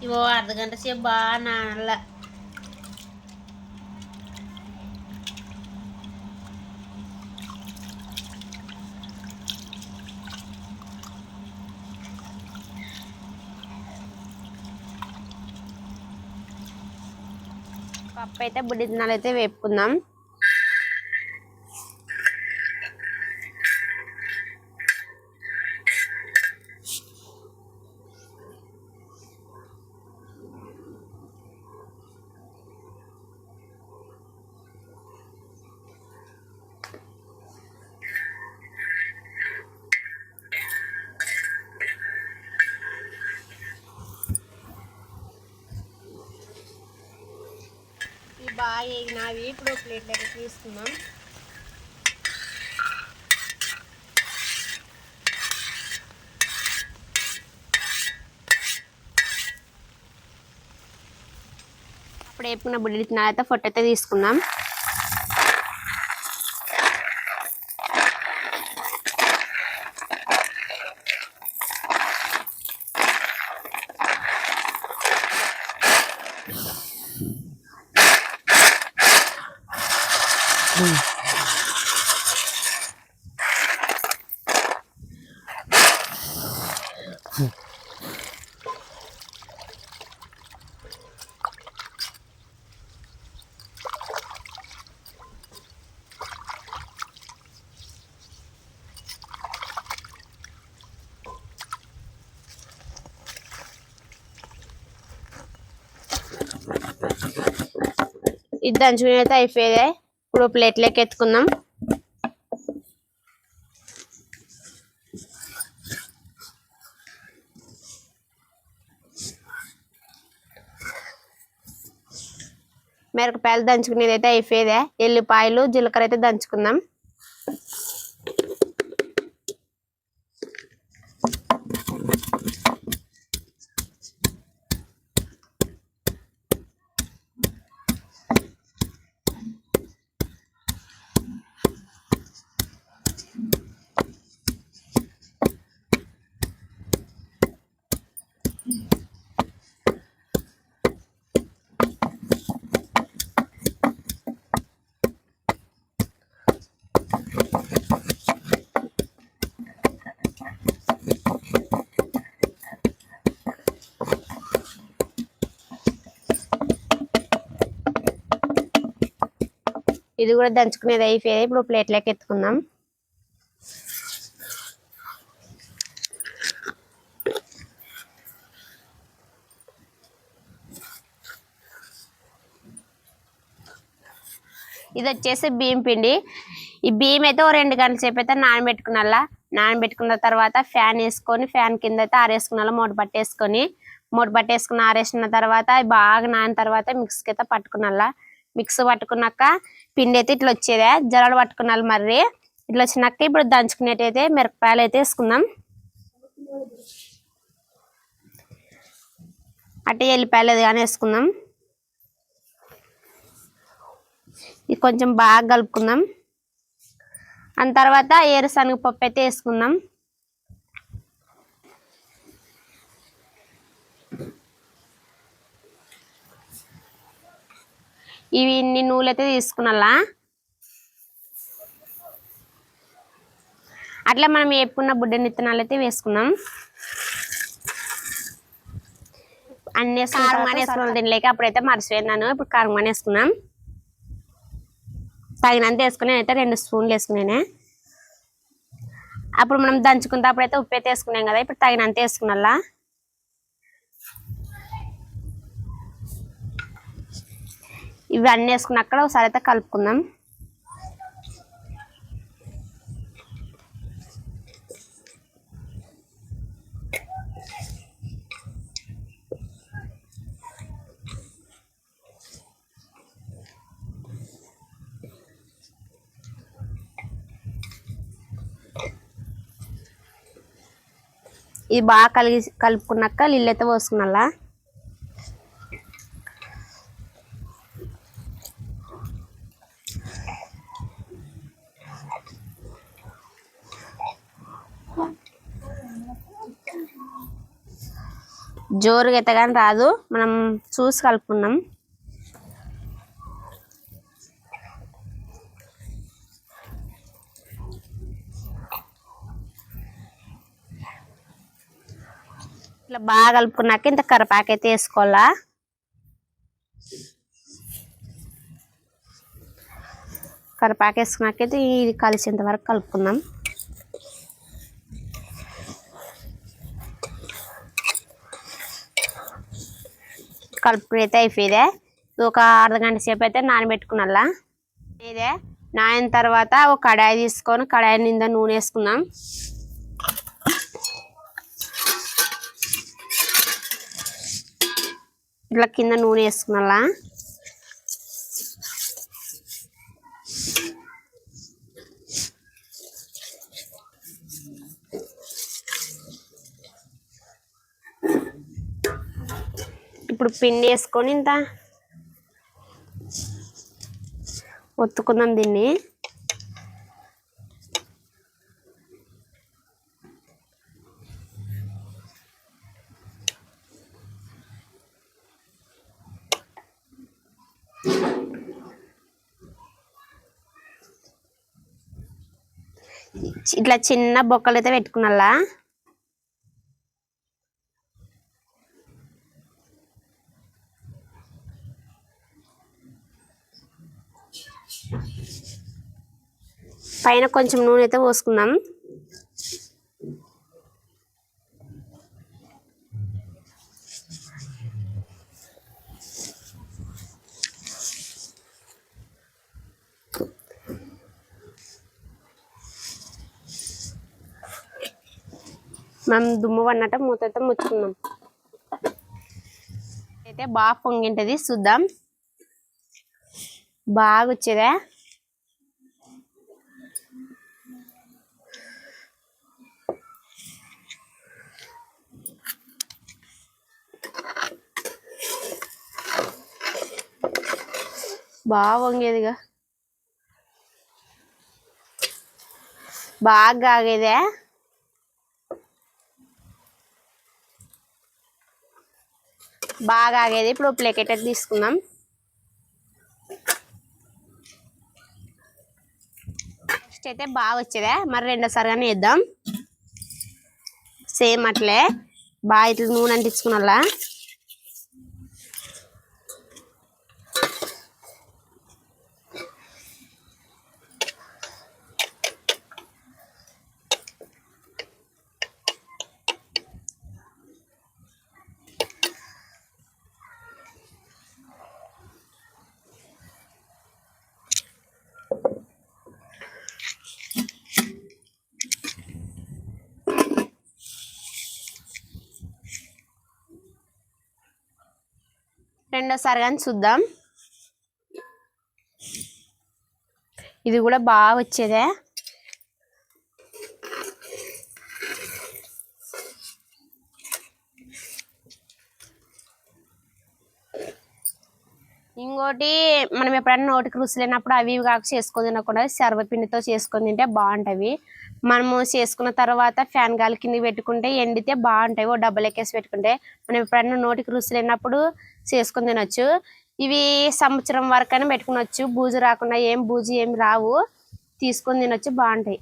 ఇవో అర్ధగంట సేపు బాగా నానల్ల. పప్పు అయితే బుడ్డి దినాలు అయితే వేపుకుందాం. బాగా వేగినవి ఇప్పుడు ప్లేట్లోకి తీసుకుందాం. అప్పుడు వేపుకున్న బుడ్డి తినాలైతే ఫొట్టు అయితే తీసుకుందాం. ఇది దంచుకుని అయితే అయిపోయాయి. ఇప్పుడు ప్లేట్లోకి ఎత్తుకుందాం. మిరపకాయలు దంచుకునేది అయితే అయిపోయేదే. ఎల్లిపాయలు జీలకర్ర అయితే దంచుకుందాం. ఇది కూడా దంచుకునేది అయిపోయాయి. ఇప్పుడు ప్లేట్లోకి ఎత్తుకుందాం. ఇది వచ్చేసి బియ్యం పిండి. ఈ బియ్యం అయితే ఓ 2 గంటల సేపు అయితే నానబెట్టుకున్నా. నానబెట్టుకున్న తర్వాత ఫ్యాన్ వేసుకొని ఫ్యాన్ కింద అయితే ఆరేసుకున్నా. మూట పట్టేసుకుని ఆరేసిన తర్వాత బాగా నానిన తర్వాత మిక్స్కి అయితే పట్టుకున్నా. మిక్స్ పట్టుకున్నాక పిండి అయితే ఇట్లా వచ్చేదే. జరలు పట్టుకున్నాను. మరి ఇట్లా వచ్చినాక ఇప్పుడు దంచుకునేటైతే మిరపకాయలు అయితే వేసుకుందాం. అట్టే ఎల్లిపాయలు అది కానీ వేసుకుందాం. ఇది కొంచెం బాగా కలుపుకుందాం. ఆ తర్వాత ఏరుశనగ పప్పు అయితే వేసుకుందాం. ఇవి ఇన్ని నూనెలు అయితే తీసుకున్నా. అట్లా మనం వేపుకున్న బుడ్డ విత్తనాలు అయితే వేసుకుందాం. అన్ని వేసుకున్నాం తినలేక అప్పుడైతే మర్చిపోయినాను. ఇప్పుడు కారం వేసుకున్నాం. తగినంత వేసుకుని అయితే 2 స్పూన్లు వేసుకున్నానే. అప్పుడు మనం దంచుకుంటే అప్పుడైతే ఉప్పు అయితే వేసుకున్నాం కదా. ఇప్పుడు తగినంత వేసుకున్నా. ఇవన్నీ వేసుకున్నాక ఒకసారి అయితే కలుపుకుందాం. ఇది బాగా కలుపుకున్నాక నీళ్ళు అయితే పోసుకున్నా. జోరుగా అయితే కానీ రాదు, మనం చూసి కలుపుకున్నాం. ఇట్లా బాగా కలుపుకున్నాక ఇంత కరివేపాకు అయితే వేసుకోవాలా. కరివేపాకు వేసుకున్నాక అయితే ఇది కలిసేంత వరకు కలుపుకుందాం. కలుపుకుని అయితే అయిపోయిదే. ఒక అర్ధగంట సేపు అయితే నానబెట్టుకున్నలా. ఇదే నానిన తర్వాత ఒక కడాయి తీసుకొని కడాయి నిండా నూనె వేసుకుందాం. ఇట్లా కింద నూనె వేసుకున్నలా. ఇప్పుడు పిండి వేసుకొని ఇంత ఒత్తుకుందాం దీన్ని. ఇట్లా చిన్న బొక్కలు అయితే పెట్టుకున్నలా. పైన కొంచెం నూనె అయితే పోసుకుందాం. మనం దుమ్ము పడినట్టు మూత అయితే ముచ్చుకుందాం. అయితే బాగా పొంగింటది, చూద్దాం. బాగా వచ్చేదా. బాగా వంగేదిగా, బాగా ఆగేదే. బాగా ఆగేది. ఇప్పుడు ప్లేట్ అయితే తీసుకుందాం. నెక్స్ట్ అయితే బాగా వచ్చేదే. మరి రెండోసారిగానే వేద్దాం. సేమ్ అట్లే బాగా ఇట్లా నూనె అంటించుకున్నలా. రెండోసారి కానీ చూద్దాం. ఇది కూడా బాగా వచ్చేదే. ఇంకోటి మనం ఎప్పుడైనా నోటికి రుచి లేనప్పుడు అవి ఇవి కాక చేసుకొని తినకుండా సర్వపిండితో చేసుకొని తింటే బాగుంటాయి. మనము చేసుకున్న తర్వాత ఫ్యాన్ గాలి కింద పెట్టుకుంటే ఎండితే బాగుంటాయి. ఓ డబ్బలు ఎక్కేసి పెట్టుకుంటే మనం ఎప్పుడైనా నోటికి రుచి లేనప్పుడు చేసుకొని తినొచ్చు. ఇవి సంవత్సరం వరకైనా పెట్టుకునొచ్చు. బూజు రాకుండా, ఏం బూజు ఏమి రావు. తీసుకొని తినొచ్చు, బాగుంటాయి.